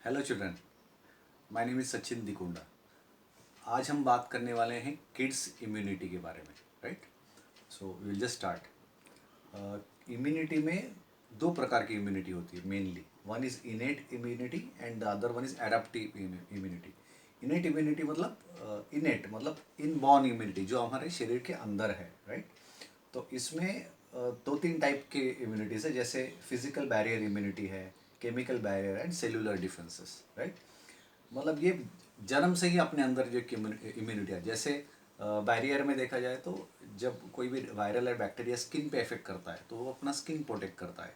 Hello children, my name is Sachin Dikunda. आज हम बात करने वाले हैं किड्स इम्यूनिटी के बारे में, right. So will just start. Immunity में दो प्रकार की इम्यूनिटी होती है mainly. One is innate immunity and the other one is adaptive immunity. Innate immunity मतलब इनेट मतलब इनबॉर्न इम्यूनिटी जो हमारे शरीर के अंदर है, राइट। तो इसमें दो तीन टाइप के इम्यूनिटीज़ है, जैसे फिजिकल बैरियर इम्यूनिटी है, chemical barrier and cellular defences, right. मतलब ये जन्म से ही अपने अंदर जो इम्यूनिटी है, जैसे बैरियर में देखा जाए तो जब कोई भी वायरल या बैक्टीरिया स्किन पे इफेक्ट करता है तो वो अपना स्किन प्रोटेक्ट करता है।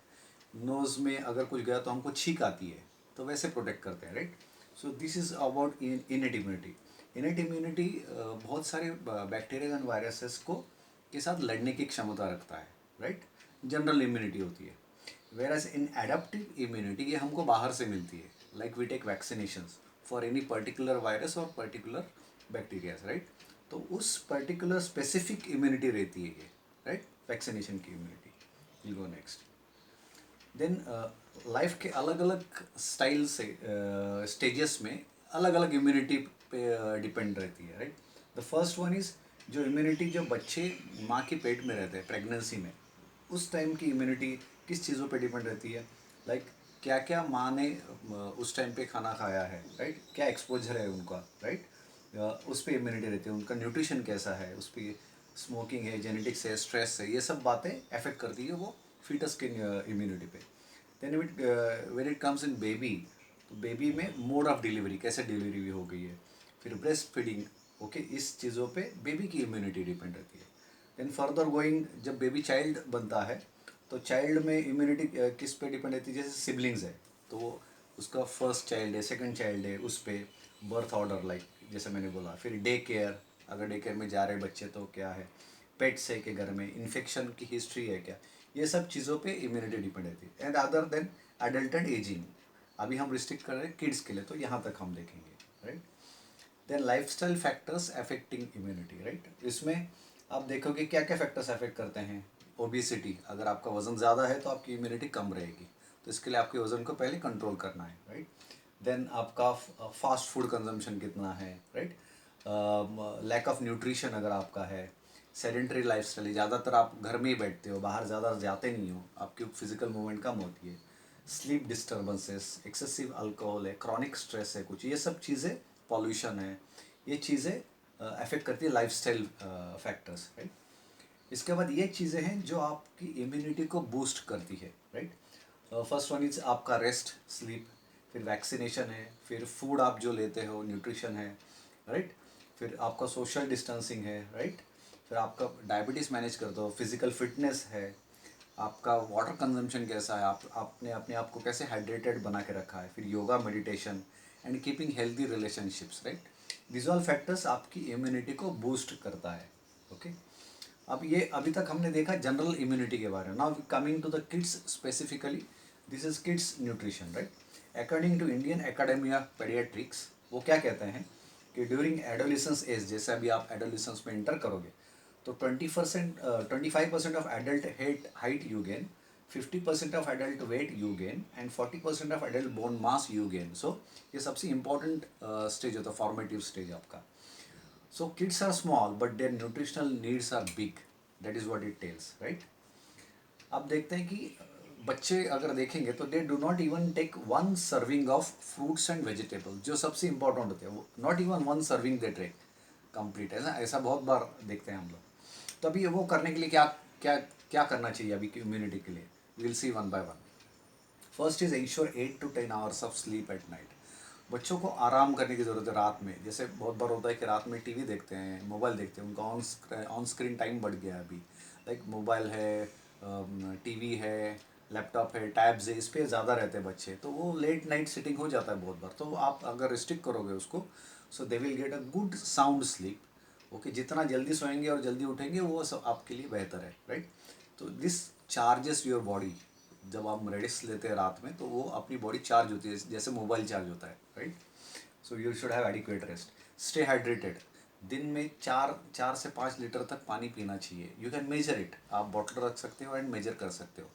नोज़ में अगर कुछ गया तो हमको छींक आती है, तो वैसे प्रोटेक्ट करते हैं, right. So this is about innate immunity. Innate immunity बहुत सारे बैक्टीरिया एंड वायरसेस को के साथ लड़ने की क्षमता रखता है, राइट। जनरल इम्यूनिटी होती है। वेरएज इन एडाप्टिव इम्यूनिटी ये हमको बाहर से मिलती है, like we take vaccinations for any particular virus और पर्टिकुलर बैक्टीरियाज, राइट। तो उस पर्टिकुलर स्पेसिफिक इम्यूनिटी रहती है ये, राइट, वैक्सीनेशन की immunity. Will go next. Then life के अलग अलग स्टाइल से स्टेजेस में अलग अलग इम्यूनिटी पे डिपेंड रहती है, right. The first one is जो इम्यूनिटी जो बच्चे माँ के पेट में रहते हैं प्रेगनेंसी में, उस टाइम की इम्यूनिटी किस चीज़ों पे डिपेंड रहती है, लाइक क्या क्या माँ ने उस टाइम पे खाना खाया है, राइट, क्या एक्सपोजर है उनका, राइट। उस पर इम्यूनिटी रहती है, उनका न्यूट्रिशन कैसा है, उस पर स्मोकिंग है, जेनेटिक्स है, स्ट्रेस है, ये सब बातें अफेक्ट करती है वो फीटस के इम्यूनिटी पे। Then when it comes in baby, तो बेबी में मोड ऑफ डिलीवरी कैसे डिलीवरी हो गई है, फिर ब्रेस्ट फीडिंग, ओके, इस चीज़ों पे बेबी की इम्यूनिटी डिपेंड रहती है। देन फर्दर गोइंग जब बेबी चाइल्ड बनता है तो चाइल्ड में इम्यूनिटी किस पे डिपेंड रहती है, जैसे सिबलिंग्स है तो वो उसका फर्स्ट चाइल्ड है, सेकंड चाइल्ड है, उस पर बर्थ ऑर्डर, लाइक जैसे मैंने बोला, फिर डे केयर, अगर डे केयर में जा रहे बच्चे तो क्या है, पेट्स है कि घर में इन्फेक्शन की हिस्ट्री है क्या, ये सब चीज़ों पे इम्यूनिटी डिपेंड रहती है। And other than adult and ageing, अभी हम रिस्ट्रिक्ट कर रहे हैं किड्स के लिए, तो यहाँ तक हम देखेंगे, right. Then lifestyle factors affecting immunity, right. इसमें आप देखोगे क्या क्या फैक्टर्स अफेक्ट करते हैं। ओबिसिटी, अगर आपका वजन ज़्यादा है तो आपकी इम्यूनिटी कम रहेगी, तो इसके लिए आपके वजन को पहले कंट्रोल करना है, राइट। देन आपका फास्ट फूड कंजम्पशन कितना है, राइट। लैक ऑफ न्यूट्रिशन अगर आपका है, सेडेंटरी लाइफस्टाइल, ज़्यादातर आप घर में ही बैठते हो, बाहर ज़्यादा जाते नहीं हो, आपकी फिजिकल मूवमेंट कम होती है, स्लीप डिस्टर्बेंसेस, एक्सेसिव अल्कोहल है, क्रॉनिक स्ट्रेस है कुछ, ये सब चीज़ें, पॉल्यूशन है, ये चीज़ें अफेक्ट करती है लाइफस्टाइल फैक्टर्स, राइट। इसके बाद ये चीज़ें हैं जो आपकी इम्यूनिटी को बूस्ट करती है, राइट। फर्स्ट वन इज आपका रेस्ट, स्लीप, फिर वैक्सीनेशन है, फिर फूड आप जो लेते हो, न्यूट्रिशन है, राइट। फिर आपका सोशल डिस्टेंसिंग है, राइट। फिर आपका डायबिटीज़ मैनेज करते हो, फिजिकल फिटनेस है, आपका वाटर कंजम्पशन कैसा है, आपने अपने आप को कैसे हाइड्रेटेड बना के रखा है, फिर yoga, meditation and keeping healthy relationships, right. This all factors आपकी इम्यूनिटी को बूस्ट करता है, ओके। अब ये अभी तक हमने देखा जनरल इम्यूनिटी के बारे में। Now coming to the kids specifically, this is kids nutrition, right. According to Indian Academy of Paediatrics, वो क्या कहते हैं कि ड्यूरिंग एडोलिसेंस एज, जैसे अभी आप एडोलिसेंस में एंटर करोगे तो 25% of adult height you gain, 50% of adult weight you gain and 40% of adult bone mass you gain. So ये सबसे इंपॉर्टेंट स्टेज होता है, फॉर्मेटिव स्टेज आपका। So kids are small but their nutritional needs are big. That is what it tells, right? अब देखते हैं कि बच्चे अगर देखेंगे तो they do not even take one serving of fruits and vegetable, जो सबसे इंपॉर्टेंट होते हैं, वो not even one serving they take complete, ऐसा ऐसा बहुत बार देखते हैं हम लोग। तो अभी वो करने के लिए क्या क्या क्या करना चाहिए अभी की इम्यूनिटी के लिए, will see one by one. First is ensure 8 to 10 hours of sleep at night. बच्चों को आराम करने की ज़रूरत है रात में। जैसे बहुत बार होता है कि रात में टीवी देखते हैं, मोबाइल देखते हैं, उनका ऑन स्क्रीन टाइम बढ़ गया है अभी। लाइक मोबाइल है, टीवी है, लैपटॉप है, टैब्स है, इस पर ज़्यादा रहते हैं बच्चे, तो वो लेट नाइट सिटिंग हो जाता है बहुत बार। तो आप अगर रिस्ट्रिक्ट करोगे उसको, so they will get a good sound sleep, okay. जितना जल्दी सोएंगे और जल्दी उठेंगे वो सब आपके लिए बेहतर है, राइट। तो दिस चार्जेस योर बॉडी। जब आप रेस्ट लेते हैं रात में तो वो अपनी बॉडी चार्ज होती है, जैसे मोबाइल चार्ज होता है, right. So you should have adequate rest. Stay hydrated. दिन में 4 से 5 लीटर तक पानी पीना चाहिए। यू कैन मेजर इट, आप बॉटल रख सकते हो एंड मेजर कर सकते हो।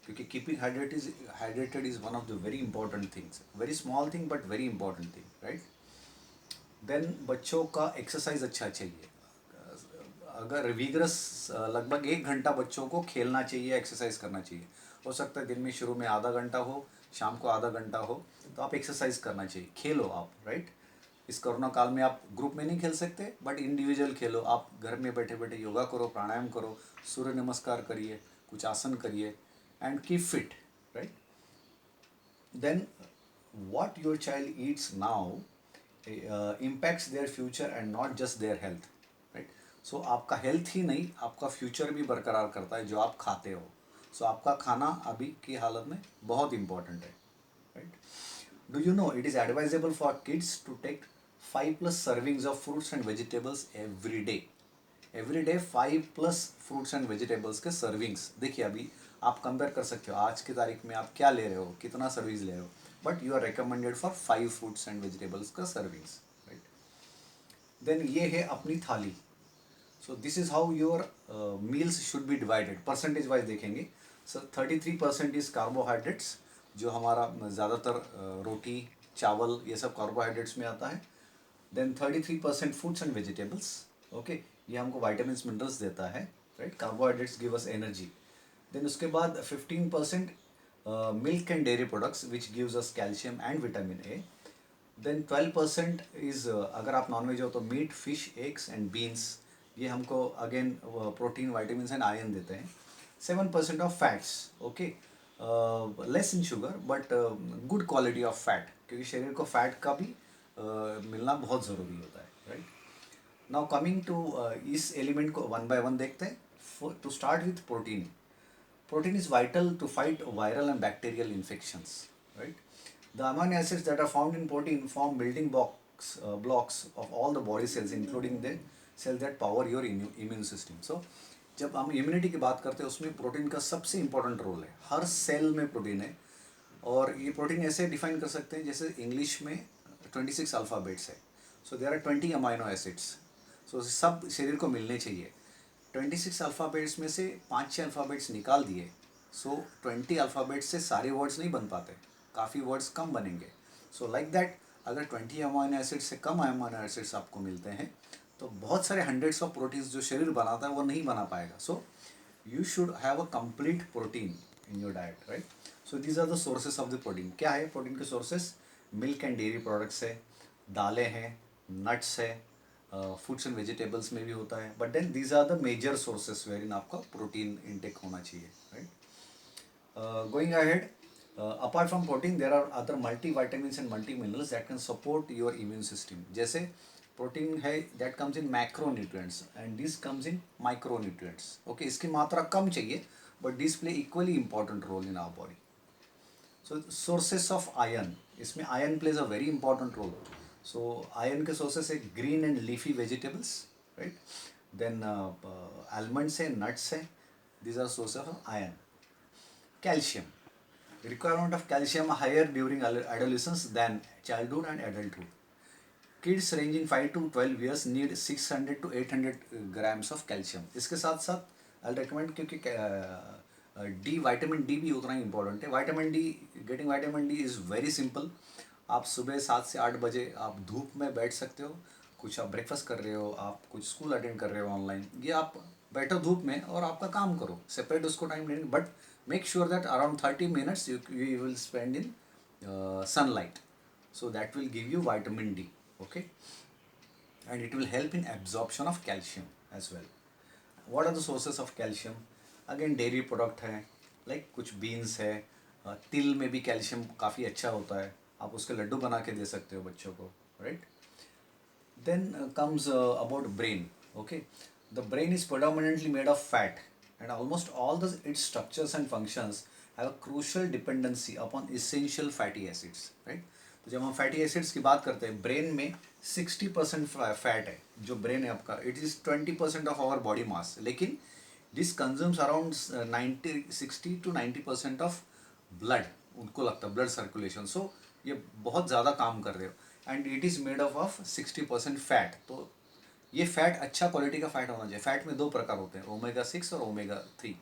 क्योंकि keeping hydrated is one of the very important things, very small thing but very important thing, right. Then बच्चों का एक्सरसाइज अच्छा चाहिए। अगर विगरस लगभग 1 घंटा बच्चों को खेलना चाहिए, एक्सरसाइज करना चाहिए। हो सकता है दिन में शुरू में आधा घंटा हो, शाम को आधा घंटा हो, तो आप एक्सरसाइज करना चाहिए, खेलो आप, राइट। इस कोरोना काल में आप ग्रुप में नहीं खेल सकते, बट इंडिविजुअल खेलो। आप घर में बैठे बैठे योगा करो, प्राणायाम करो, सूर्य नमस्कार करिए, कुछ आसन करिए, and keep fit, right. Then what your child eats now impacts their future and not just their health, right? So आपका हेल्थ ही नहीं, आपका फ्यूचर भी बरकरार करता है जो आप खाते हो। सो आपका खाना अभी की हालत में बहुत इंपॉर्टेंट है, right. Do you know it is advisable for kids to take 5+ servings of fruits and vegetables every day 5+ fruits and vegetables के सर्विंग्स। देखिए अभी आप कंपेयर कर सकते हो आज की तारीख में आप क्या ले रहे हो, कितना सर्विंग्स ले रहे हो, but you are recommended for 5 fruits and vegetables का सर्विंग्स, राइट। देन ये है अपनी थाली। So this is how your meals should be divided, percentage wise देखेंगे। सो 33% इज कार्बोहाइड्रेट्स, जो हमारा ज़्यादातर रोटी चावल ये सब कार्बोहाइड्रेट्स में आता है। Then 33% fruits and vegetables, okay, ये हमको वाइटामिन मिनरल्स देता है, right. Carbohydrates give us energy. Then उसके बाद 15% milk and dairy products which gives us calcium and vitamin A. Then 12% is, अगर आप नॉनवेज हो तो meat, fish, eggs and beans, ये हमको again protein, vitamin and iron देते हैं। 7% of fats, okay, less in sugar but good quality of fat, क्योंकि शरीर को फैट का भी मिलना बहुत ज़रूरी होता है, राइट। नाउ कमिंग टू इस एलिमेंट को वन बाय वन देखते हैं। To start with protein. Protein is vital to fight viral and bacterial infections, right? The amino acids that are found in protein form building blocks of all the body cells, including the cells that power your immune system. So, जब हम immunity की बात करते हैं उसमें protein का सबसे important role है। हर सेल में प्रोटीन है, और ये प्रोटीन ऐसे डिफाइन कर सकते हैं जैसे इंग्लिश में 26 अल्फ़ाबेट्स है। So there are 20 amino acids. So सब शरीर को मिलने चाहिए। 26 अल्फ़ाबेट्स में से 5-6 अल्फ़ाबेट्स निकाल दिए, सो 20 अल्फ़ाबेट्स से सारे वर्ड्स नहीं बन पाते, काफ़ी वर्ड्स कम बनेंगे। सो लाइक दैट, अगर 20 अमाइनो एसिड्स से कम अमाइनो एसिड्स आपको मिलते हैं तो बहुत सारे हंड्रेड्स ऑफ प्रोटीन्स जो शरीर बनाता है वो नहीं बना पाएगा। So you should have a complete protein in your diet, right. So these are the sources of the protein. क्या है प्रोटीन के sources? Milk and dairy products है, दालें हैं, नट्स है, फ्रूट्स एंड वेजिटेबल्स में भी होता है, but then these are the major sources where in आपका प्रोटीन इनटेक होना चाहिए, right. Going ahead, apart from protein there are other multi vitamins and multi minerals that can support your immune system. जैसे protein है that comes in macro nutrients and this comes in micro nutrients, okay. इसकी मात्रा कम चाहिए but this play equally important role in our body. So sources of iron, इसमें iron plays a very important role. So iron के sources है green and leafy vegetables, right. Then almonds है, nuts है, these are source of iron. Calcium, requirement of calcium higher during adolescence than childhood and adulthood. Kids ranging 5 to 12 years need 600 to 800 grams of calcium. इसके साथ साथ I'll recommend, क्योंकि D, vitamin D भी उतना ही important है। Vitamin D, getting vitamin D is very simple. आप सुबह 7 से 8 बजे आप धूप में बैठ सकते हो, कुछ आप ब्रेकफास्ट कर रहे हो, आप कुछ स्कूल अटेंड कर रहे हो ऑनलाइन, ये आप बैठो धूप में और आपका काम करो, सेपरेट उसको टाइम लेंगे, but make sure that around 30 minutes you will spend in sunlight, so that will give you vitamin D, okay, and it will help in absorption of calcium as well. What are the sources of calcium? Again dairy product है, like कुछ beans है, तिल में भी calcium काफ़ी अच्छा होता है, आप उसके लड्डू बना के दे सकते हो बच्चों को, right? Then comes about brain, okay. The brain is predominantly made of fat, and almost all its structures and functions have a crucial dependency upon essential fatty acids, right? तो जब हम फैटी एसिड्स की बात करते हैं, brain में 60% fat है। जो ब्रेन है आपका, it is 20% of our body mass, लेकिन this consumes around 60 to 90% of blood, उनको लगता है ब्लड सर्कुलेशन। सो ये बहुत ज़्यादा काम कर रहे हो, and it is made of 60% fat. तो ये फैट अच्छा क्वालिटी का फैट होना चाहिए। फैट में 2 प्रकार होते हैं, ओमेगा 6 और ओमेगा 3।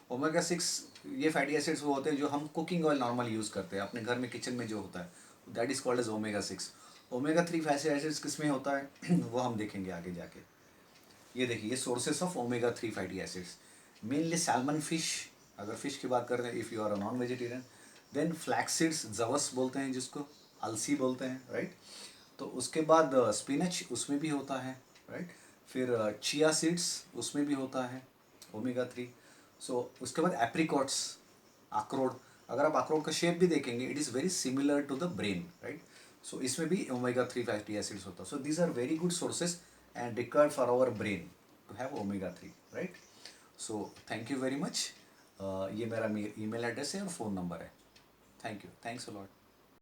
ओमेगा 6 ये फैटी एसिड्स वो होते हैं जो हम कुकिंग ऑयल नॉर्मल यूज़ करते हैं अपने घर में किचन में जो होता है, that is called as omega 6। Omega 3 fatty acids किस में होता है वो हम देखेंगे आगे जाके। ये देखिए, ये sources of omega 3 fatty acids mainly salmon fish, अगर फिश की बात करते हैं, if you are a non vegetarian. Then flax seeds, जवस बोलते हैं जिसको, अलसी बोलते हैं, राइट। तो उसके बाद स्पिनच, उसमें भी होता है, राइट। फिर चिया सीड्स, उसमें भी होता है ओमेगा 3। सो उसके बाद एप्रिकॉट्स, अखरोट, अगर आप अखरोट का शेप भी देखेंगे it is very similar to the brain, right. So इसमें भी ओमेगा 3 फैटी एसिड्स होता है। So these are very good sources and required for our brain to have omega 3, right. So thank you very much. ये मेरा email address है और phone number है। Thank you, thanks a lot.